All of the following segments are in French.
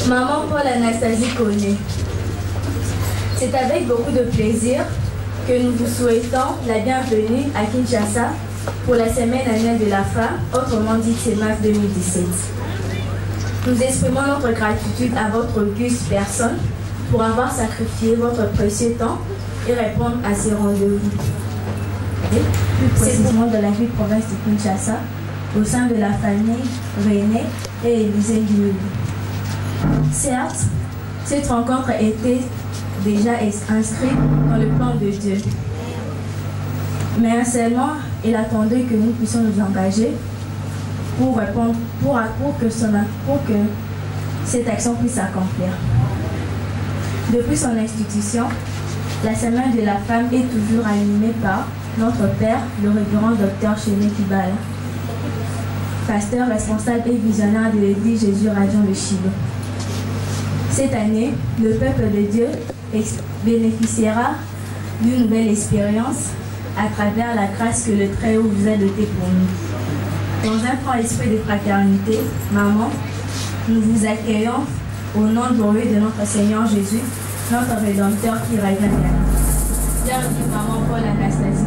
Maman Paul-Anastasie Koné, c'est avec beaucoup de plaisir que nous vous souhaitons la bienvenue à Kinshasa pour la semaine annuelle de la femme, autrement dit CEMAF 2017. Nous exprimons notre gratitude à votre auguste personne pour avoir sacrifié votre précieux temps et répondre à ces rendez-vous. Plus précisément de la ville province de Kinshasa, au sein de la famille René et Élisée Guilou. Certes, cette rencontre était déjà inscrite dans le plan de Dieu. Mais seulement, il attendait que nous puissions nous engager pour répondre, pour que cette action puisse s'accomplir. Depuis son institution, la Semaine de la femme est toujours animée par notre père, le révérend docteur Chéné Kibala, pasteur responsable et visionnaire de l'église Jésus Radiant de Chilo. Cette année, le peuple de Dieu bénéficiera d'une nouvelle expérience à travers la grâce que le Très-Haut vous a dotée pour nous. Dans un franc esprit de fraternité, maman, nous vous accueillons au nom glorieux de notre Seigneur Jésus, notre Rédempteur qui règne à nous. Bienvenue, maman Paul-Anastasie.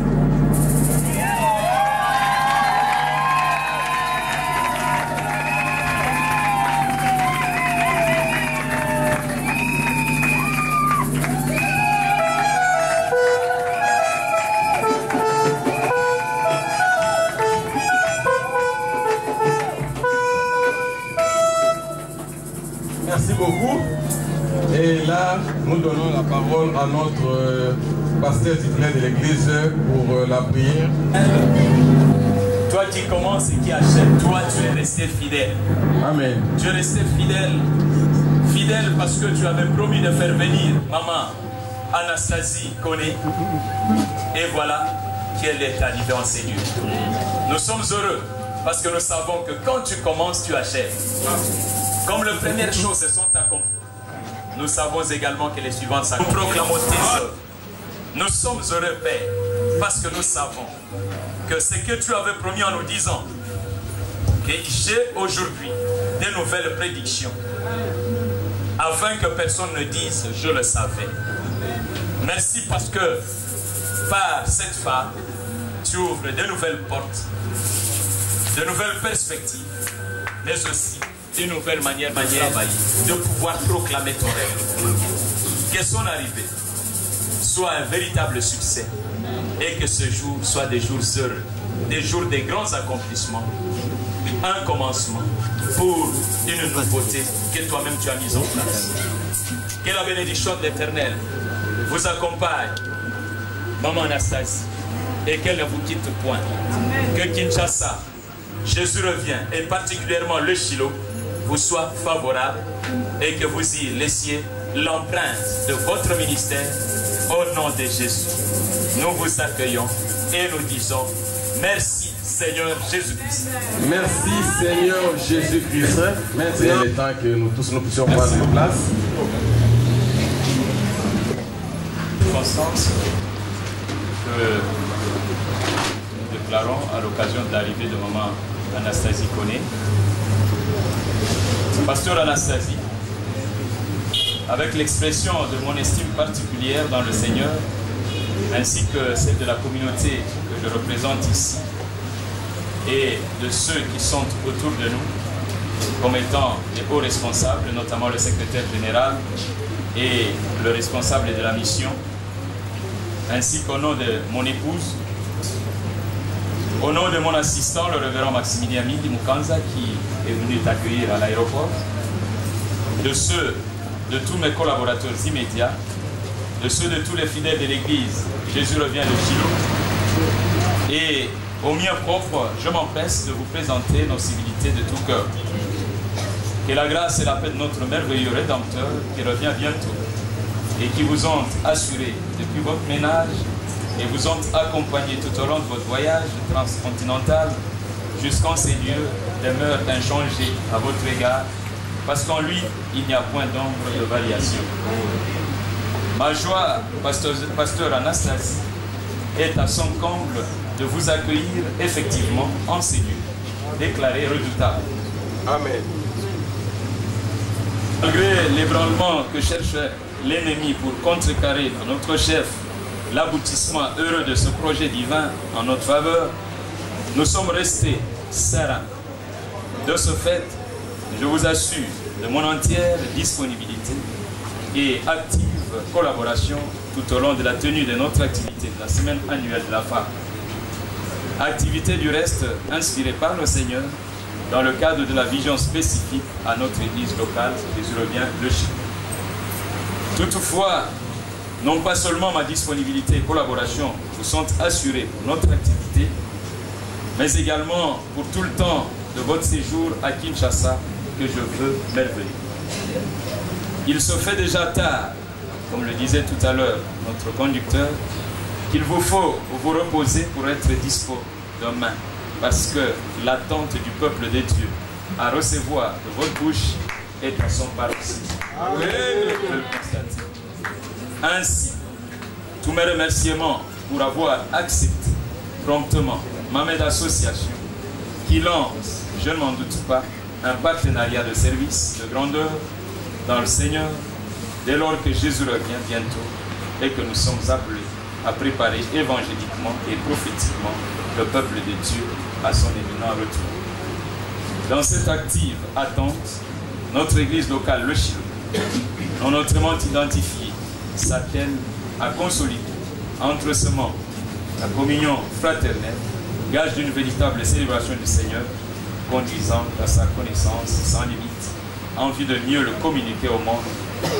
Merci beaucoup. Et là, nous donnons la parole à notre pasteur titulaire de l'église pour la prière. Toi qui commences et qui achètes, toi tu es resté fidèle. Amen. Tu es resté fidèle. Fidèle parce que tu avais promis de faire venir maman Anastasie Koné. Et voilà qu'elle est arrivée en Seigneur. Nous sommes heureux parce que nous savons que quand tu commences, tu achètes. Comme les premières choses se sont accomplies, nous savons également que les suivantes s'accomplissent. Nous proclamons tes œuvres. Nous sommes heureux, Père, parce que nous savons que ce que tu avais promis en nous disant que j'ai aujourd'hui des nouvelles prédictions afin que personne ne dise je le savais. Merci parce que par cette femme tu ouvres de nouvelles portes, de nouvelles perspectives, mais aussi une nouvelle manière de pouvoir proclamer ton rêve. Que son arrivée soit un véritable succès et que ce jour soit des jours heureux, des jours des grands accomplissements, un commencement pour une nouveauté que toi-même tu as mise en place. Que la bénédiction de l'Éternel vous accompagne, maman Anastasie, et qu'elle ne vous quitte point. Que Kinshasa, Jésus revient, et particulièrement le Shiloh, vous soit favorable et que vous y laissiez l'empreinte de votre ministère au nom de Jésus. Nous vous accueillons et nous disons merci Seigneur Jésus-Christ. Merci Seigneur Jésus-Christ. Maintenant, il est temps que nous tous nous puissions prendre nos places. Constance, que nous déclarons à l'occasion de l'arrivée de maman Anastasie Koné. Pasteur Anastasie, avec l'expression de mon estime particulière dans le Seigneur, ainsi que celle de la communauté que je représente ici, et de ceux qui sont autour de nous, comme étant les hauts responsables, notamment le secrétaire général et le responsable de la mission, ainsi qu'au nom de mon épouse, au nom de mon assistant, le révérend Maximilien Mindi Mukanza, qui est venu t'accueillir à l'aéroport, de tous mes collaborateurs immédiats, de ceux de tous les fidèles de l'Église, Jésus revient de Shiloh, et au mien propre, je m'empresse de vous présenter nos civilités de tout cœur. Que la grâce et la paix de notre merveilleux Rédempteur, qui revient bientôt, et qui vous ont assuré depuis votre ménage, et vous ont accompagné tout au long de votre voyage transcontinental jusqu'en ces lieux, demeure inchangé à votre égard, parce qu'en lui, il n'y a point d'ombre de variation. Ma joie, pasteur Anastasie, est à son comble de vous accueillir effectivement en ces lieux, déclarés redoutables. Amen. Malgré l'ébranlement que cherche l'ennemi pour contrecarrer notre chef l'aboutissement heureux de ce projet divin en notre faveur, nous sommes restés sereins. De ce fait, je vous assure de mon entière disponibilité et active collaboration tout au long de la tenue de notre activité de la semaine annuelle de la femme. Activité du reste inspirée par le Seigneur dans le cadre de la vision spécifique à notre église locale, Jésus revient le Shiloh. Toutefois, non pas seulement ma disponibilité et collaboration vous sont assurées pour notre activité, mais également pour tout le temps de votre séjour à Kinshasa que je veux merveiller. Il se fait déjà tard, comme le disait tout à l'heure notre conducteur, qu'il vous faut vous reposer pour être dispo demain, parce que l'attente du peuple de Dieu à recevoir de votre bouche est à son paroxysme. Ainsi, tous mes remerciements pour avoir accepté promptement ma main d'association qui lance, je ne m'en doute pas, un partenariat de service de grandeur dans le Seigneur dès lors que Jésus revient bientôt et que nous sommes appelés à préparer évangéliquement et prophétiquement le peuple de Dieu à son éminent retour. Dans cette active attente, notre église locale, le Shiloh, non autrement identifiée, s'attelle à consolider entre ce membres la communion fraternelle, gage d'une véritable célébration du Seigneur, conduisant à sa connaissance sans limite envie de mieux le communiquer au monde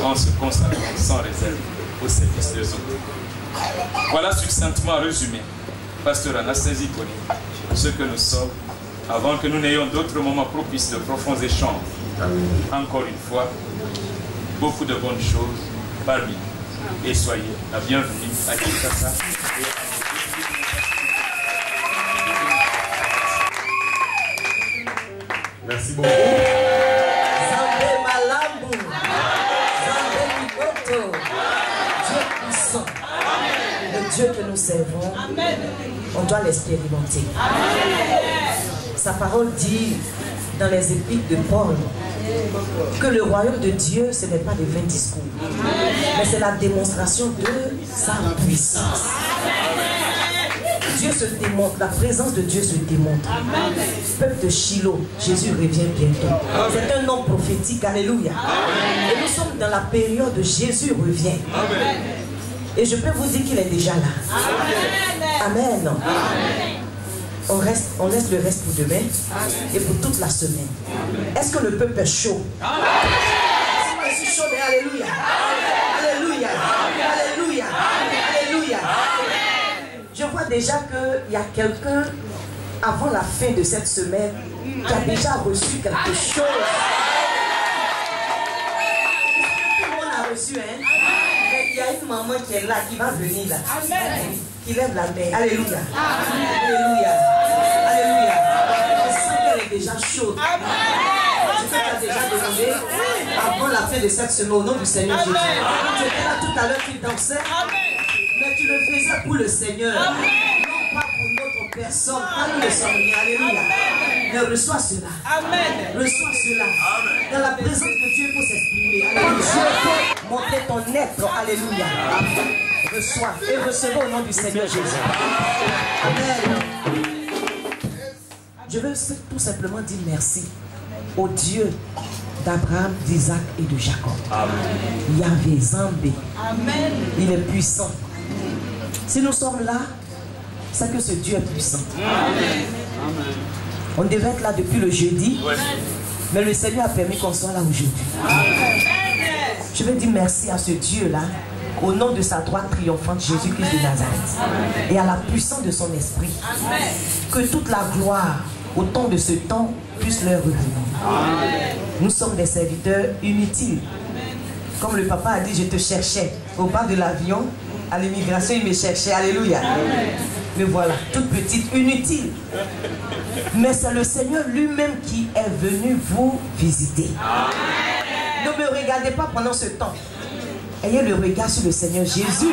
en se consacrant sans réserve au service des autres. Voilà succinctement résumé, Pasteur Anastasie Kone, ce que nous sommes, avant que nous n'ayons d'autres moments propices de profonds échanges. Encore une fois, beaucoup de bonnes choses parmi nous. Et soyez la bienvenue à Kinshasa. Merci beaucoup. Zambé Malambu, Zambé Mikoto, Dieu puissant, le Dieu que nous servons, on doit l'expérimenter. Sa parole dit dans les épîtres de Paul que le royaume de Dieu, ce n'est pas des vains discours, mais c'est la démonstration de sa puissance. Dieu se démontre, la présence de Dieu se démontre. Peuple de Shiloh, Jésus revient bientôt. C'est un nom prophétique, alléluia. Et nous sommes dans la période de Jésus revient. Et je peux vous dire qu'il est déjà là. Amen. On laisse le reste pour demain et pour toute la semaine. Est-ce que le peuple est chaud? Je suis chaud, mais alléluia. Alléluia. Alléluia. Alléluia. Je vois déjà qu'il y a quelqu'un, avant la fin de cette semaine, qui a déjà reçu quelque chose. Tout le monde a reçu, hein? Mais il y a une maman qui est là, qui va venir là. Qui lève la main. Alléluia. Alléluia. Alléluia. Je sens qu'elle est déjà chaude. Je sais qu'elle a déjà demandé avant la fin de cette semaine, au nom du Seigneur Jésus. Tu étais là tout à l'heure, tu dansais. Mais tu le faisais pour le Seigneur, non pas pour notre personne, pas nous le sommes rien. Alléluia. Mais reçois cela. Reçois cela. Dans la présence de Dieu, il faut s'exprimer. Alléluia. Dieu peut montrer ton être. Alléluia. Reçois et recevez au nom du Seigneur Jésus. Amen. Je veux tout simplement dire merci au Dieu d'Abraham, d'Isaac et de Jacob. Yahvé Zambé. Amen. Il est puissant. Si nous sommes là, c'est que ce Dieu est puissant. Amen. On devait être là depuis le jeudi, mais le Seigneur a permis qu'on soit là aujourd'hui. Je veux dire merci à ce Dieu-là, au nom de sa droite triomphante, Jésus-Christ de Nazareth, et à la puissance de son esprit. Amen. Que toute la gloire, au temps de ce temps, puisse leur revenir. Amen. Nous sommes des serviteurs inutiles. Amen. Comme le papa a dit, je te cherchais au bas de l'avion, à l'immigration, il me cherchait. Alléluia. Amen. Mais voilà, toute petite, inutile. Mais c'est le Seigneur lui-même qui est venu vous visiter. Amen. Ne me regardez pas pendant ce temps. Ayez le regard sur le Seigneur Jésus.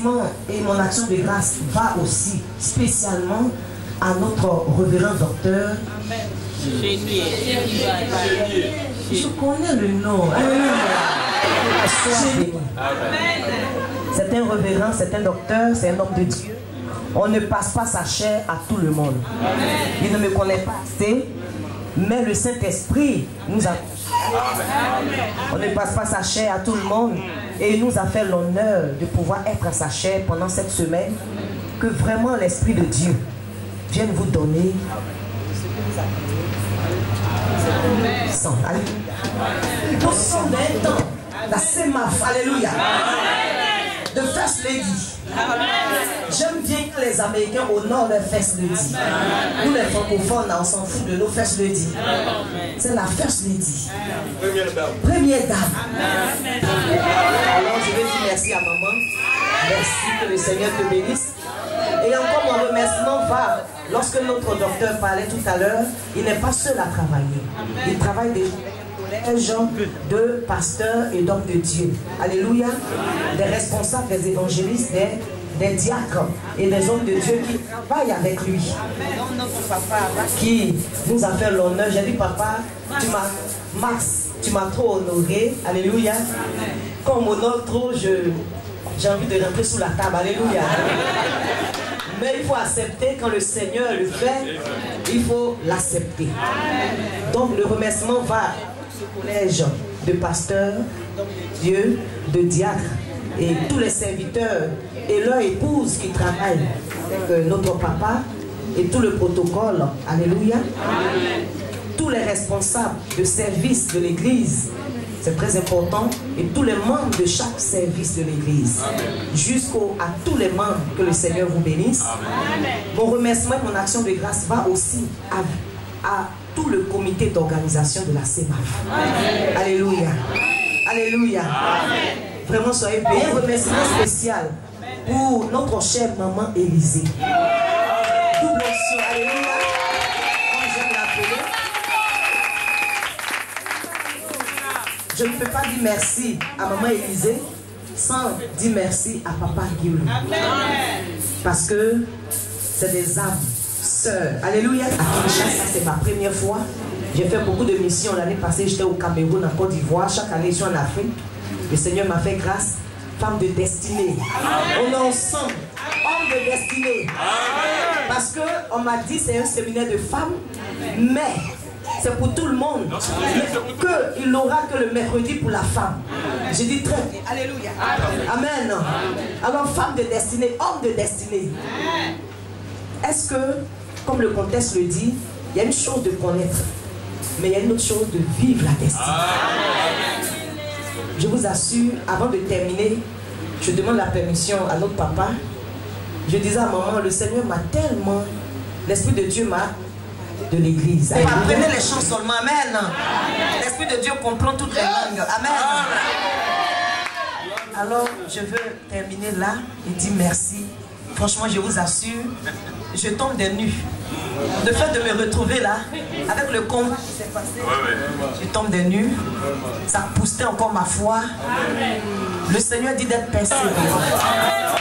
Mon et mon action de grâce va aussi spécialement à notre révérend docteur. Je connais le nom. C'est un révérend, c'est un docteur, c'est un homme de Dieu. On ne passe pas sa chair à tout le monde. Il ne me connaît pas assez, mais le Saint-Esprit nous a... On ne passe pas sa chair à tout le monde et il nous a fait l'honneur de pouvoir être à sa chair pendant cette semaine. Que vraiment l'Esprit de Dieu vienne vous donner ce que vous appelez sang. Alléluia. Nous sommes d'un temps, la SEMAF, alléluia, de First Lady. J'aime bien que les Américains honorent leur First Lady. Nous les francophones, on s'en fout de nos First Lady. C'est la First Lady. Première dame. Alors je vais dire merci à maman. Merci, que le Seigneur te bénisse. Et encore mon remerciement va, lorsque notre docteur parlait tout à l'heure, il n'est pas seul à travailler. Il travaille déjà avec un genre de pasteurs et d'hommes de Dieu. Alléluia. Des responsables, des évangélistes, des diacres et des hommes de Dieu qui travaillent avec lui. Notre papa qui nous a fait l'honneur. J'ai dit, papa, tu m'as trop honoré. Alléluia. Quand on m'honore trop, j'ai envie de rentrer sous la table. Alléluia. Mais il faut accepter quand le Seigneur le fait, il faut l'accepter. Donc le remerciement va à ce collège de pasteurs, de Dieu, de diacres et tous les serviteurs et leurs épouses qui travaillent avec notre papa et tout le protocole. Alléluia. tous les responsables de service de l'église, c'est très important, et tous les membres de chaque service de l'église, jusqu'à tous les membres, que le Seigneur vous bénisse. Amen. Mon remerciement et mon action de grâce va aussi à tout le comité d'organisation de la CEMAF. Alléluia. Alléluia. Amen. Vraiment, soyez bénis. Un remerciement spécial pour notre chère maman Élisée. Double onction. Alléluia. Moi, j'aime l'appeler. Je ne peux pas dire merci à maman Élisée sans dire merci à papa Guillaume. Parce que c'est des âmes sœurs. Alléluia. À Kinshasa, c'est ma première fois. J'ai fait beaucoup de missions. L'année passée, j'étais au Cameroun, en Côte d'Ivoire. Chaque année, je suis en Afrique. Le Seigneur m'a fait grâce. Femme de destinée. On est ensemble. Homme de destinée. Parce qu'on m'a dit c'est un séminaire de femmes, mais c'est pour tout le monde. Il n'aura que le mercredi pour la femme. J'ai dit très bien. Alléluia. Amen. Alors, femme de destinée, homme de destinée. Est-ce que, comme le contexte le dit, il y a une chose de connaître, mais il y a une autre chose de vivre la destinée. Je vous assure, avant de terminer, je demande la permission à notre papa. Je disais à maman, le Seigneur m'a tellement, l'Esprit de Dieu m'a de l'église. Apprenez les chants seulement. Amen. L'Esprit de Dieu comprend toutes les langues. Amen. Alors, je veux terminer là et dire merci. Franchement, je vous assure, je tombe des nues. Le fait de me retrouver là, avec le combat qui s'est passé, je tombe des nues. Ça boostait encore ma foi. Le Seigneur dit d'être persévérant.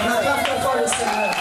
On acclame encore le Seigneur.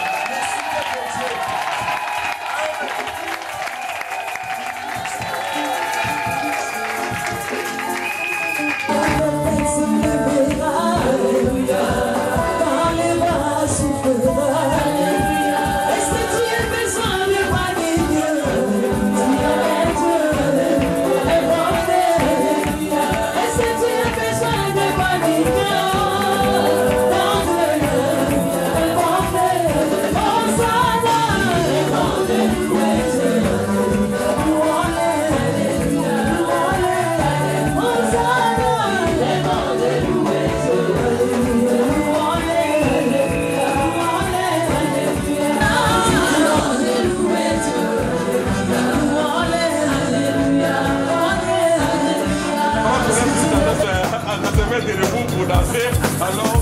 Debout pour danser, alors